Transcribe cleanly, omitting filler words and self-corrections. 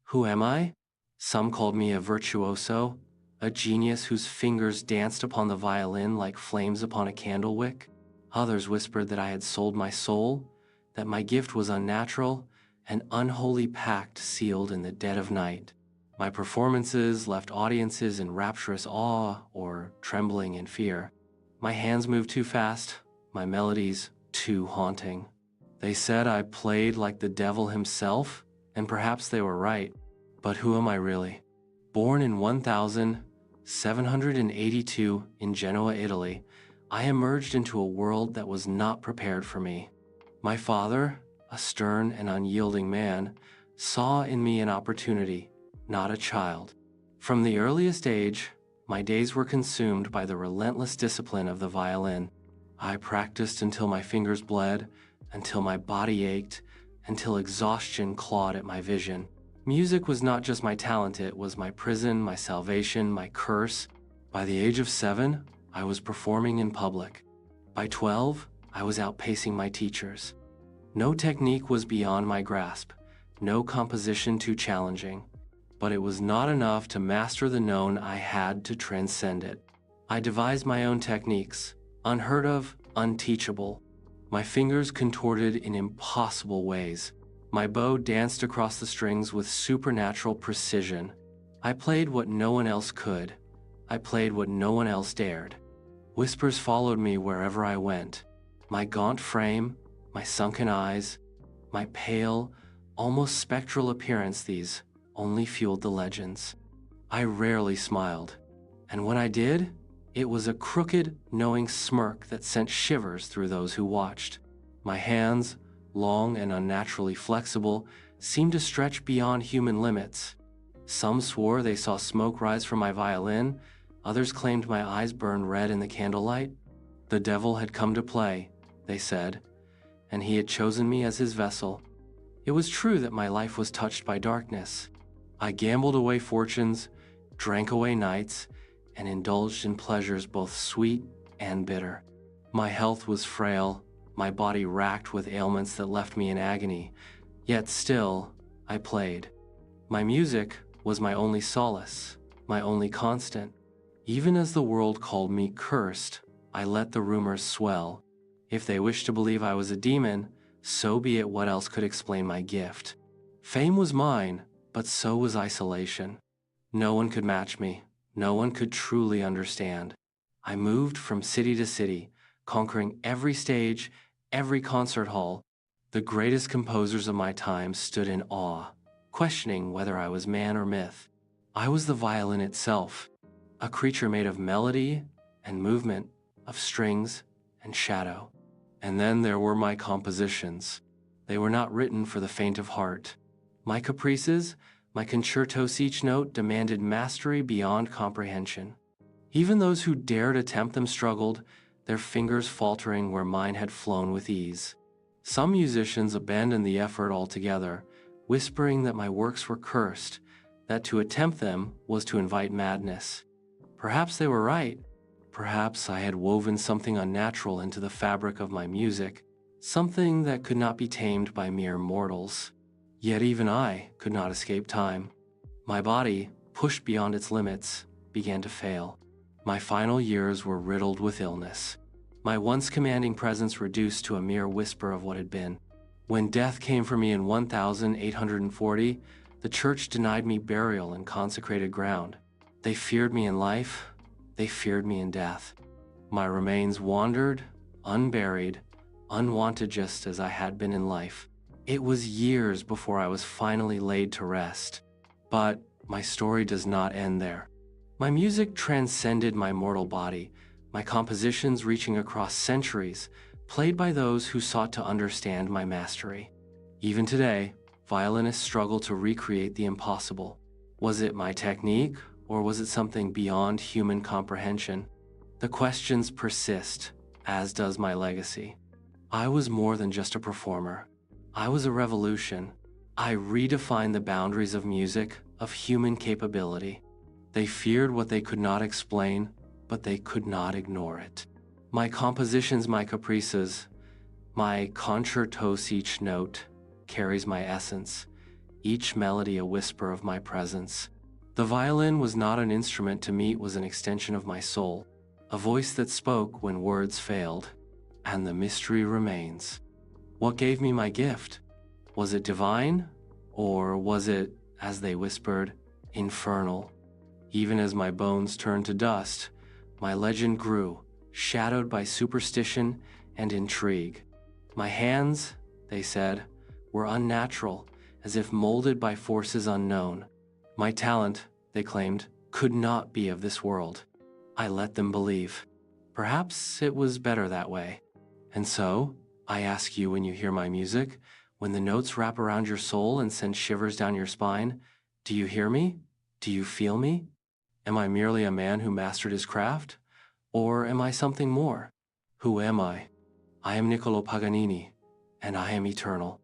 Who am I? Some called me a virtuoso, a genius whose fingers danced upon the violin like flames upon a candle wick. Others whispered that I had sold my soul, that my gift was unnatural, an unholy pact sealed in the dead of night. My performances left audiences in rapturous awe or trembling in fear. My hands moved too fast, my melodies too haunting. They said I played like the devil himself, and perhaps they were right. But who am I really? Born in 1782 in Genoa, Italy, I emerged into a world that was not prepared for me. My father, a stern and unyielding man, saw in me an opportunity, not a child. From the earliest age, my days were consumed by the relentless discipline of the violin. I practiced until my fingers bled, until my body ached, until exhaustion clawed at my vision. Music was not just my talent, it was my prison, my salvation, my curse. By the age of 7, I was performing in public. By 12, I was outpacing my teachers. No technique was beyond my grasp, no composition too challenging. But it was not enough to master the known, I had to transcend it. I devised my own techniques, unheard of, unteachable. My fingers contorted in impossible ways. My bow danced across the strings with supernatural precision. I played what no one else could. I played what no one else dared. Whispers followed me wherever I went. My gaunt frame, my sunken eyes, my pale, almost spectral appearance, these only fueled the legends. I rarely smiled, and when I did, it was a crooked, knowing smirk that sent shivers through those who watched. My hands, long and unnaturally flexible, seemed to stretch beyond human limits. Some swore they saw smoke rise from my violin, others claimed my eyes burned red in the candlelight. The devil had come to play, they said, and he had chosen me as his vessel. It was true that my life was touched by darkness. I gambled away fortunes, drank away nights, and indulged in pleasures both sweet and bitter. My health was frail, my body racked with ailments that left me in agony, yet still, I played. My music was my only solace, my only constant. Even as the world called me cursed, I let the rumors swell. If they wished to believe I was a demon, so be it. What else could explain my gift? Fame was mine, but so was isolation. No one could match me. No one could truly understand. I moved from city to city, conquering every stage, every concert hall. The greatest composers of my time stood in awe, questioning whether I was man or myth. I was the violin itself, a creature made of melody and movement, of strings and shadow. And then there were my compositions. They were not written for the faint of heart. My caprices, my concertos, each note demanded mastery beyond comprehension. Even those who dared attempt them struggled, their fingers faltering where mine had flown with ease. Some musicians abandoned the effort altogether, whispering that my works were cursed, that to attempt them was to invite madness. Perhaps they were right. Perhaps I had woven something unnatural into the fabric of my music, something that could not be tamed by mere mortals. Yet even I could not escape time. My body, pushed beyond its limits, began to fail. My final years were riddled with illness. My once commanding presence reduced to a mere whisper of what had been. When death came for me in 1840, the church denied me burial in consecrated ground. They feared me in life, they feared me in death. My remains wandered, unburied, unwanted, just as I had been in life. It was years before I was finally laid to rest. But my story does not end there. My music transcended my mortal body, my compositions reaching across centuries, played by those who sought to understand my mastery. Even today, violinists struggle to recreate the impossible. Was it my technique, or was it something beyond human comprehension? The questions persist, as does my legacy. I was more than just a performer. I was a revolution. I redefined the boundaries of music, of human capability. They feared what they could not explain, but they could not ignore it. My compositions, my caprices, my concertos, each note carries my essence. each melody a whisper of my presence. The violin was not an instrument to me, it was an extension of my soul, a voice that spoke when words failed. And the mystery remains. What gave me my gift? Was it divine? Or was it, as they whispered, infernal? Even as my bones turned to dust, my legend grew, shadowed by superstition and intrigue. My hands, they said, were unnatural, as if molded by forces unknown. My talent, they claimed, could not be of this world. I let them believe. Perhaps it was better that way. And so, I ask you, when you hear my music, when the notes wrap around your soul and send shivers down your spine, do you hear me? Do you feel me? Am I merely a man who mastered his craft? Or am I something more? Who am I? I am Niccolò Paganini, and I am eternal.